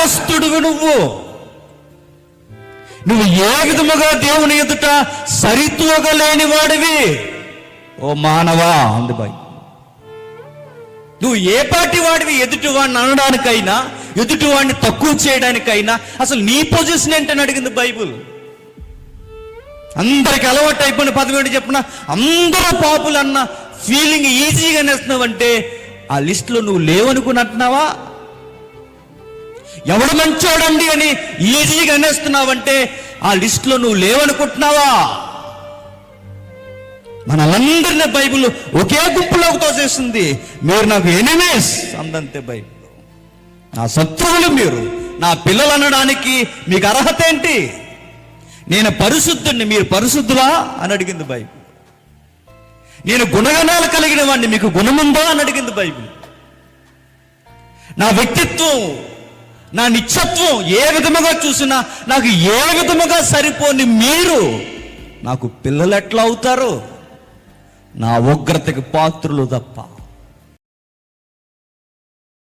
నేరస్తుడువి నువ్వు ఏ విధముగా దేవుని ఎదుట సరితూగలేని వాడివి ఓ మానవా అంది బైబిల్. నువ్వు ఏ పాటి వాడివి ఎదుటివాడిని అనడానికైనా, ఎదుటివాడిని తక్కువ చేయడానికైనా. అసలు నీ పొజిషన్ ఏంటని అడిగింది బైబిల్. అందరికి అలవాటు అయిపోయిన పదవి ఏంటి చెప్పిన, అందరూ పాపులు అన్న ఫీలింగ్ ఈజీగా నేస్తున్నావంటే ఆ లిస్టులో నువ్వు లేవనుకున్నట్టున్నావా? ఎవడు మంచోడండి అని ఈజీగా అనేస్తున్నావంటే ఆ లిస్టులో నువ్వు లేవనుకుంటున్నావా? మనలందరినీ బైబిల్ ఒకే గుంపులోకి తోసేస్తుంది. మీరు నాకు ఎనిమీస్ అందంతే బైబిల్. నా శత్రువులు మీరు, నా పిల్లలు అనడానికి మీకు అర్హత ఏంటి? నేను పరిశుద్ధుడిని, మీరు పరిశుద్ధులా అని అడిగింది బైబిల్. నేను గుణగణాలు కలిగిన వాడిని, మీకు గుణముందా అని అడిగింది బైబిల్. నా వ్యక్తిత్వం, నా నిత్యత్వం ఏ విధముగా చూసినా నాకు ఏ విధముగా సరిపోని మీరు నాకు పిల్లలు ఎట్లా అవుతారు? నా ఉగ్రతకి పాత్రులు తప్ప.